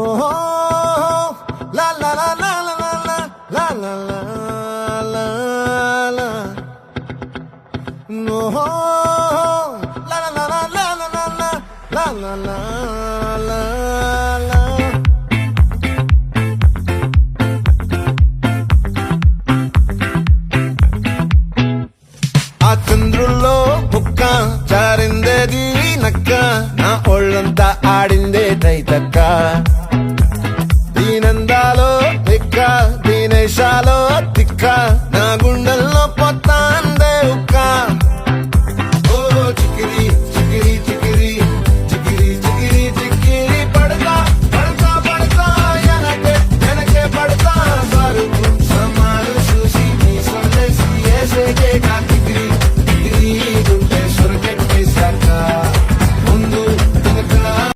ఓహో లా లా లా లా లా లా లా లా లా ఓహో లా లా లా లా లా లా లా లా లా లా ఆ చంద్రుల్లో బుక్క జారిందేది నక్క నా ఒళ్ళంతా ఆడిందే తైతక్క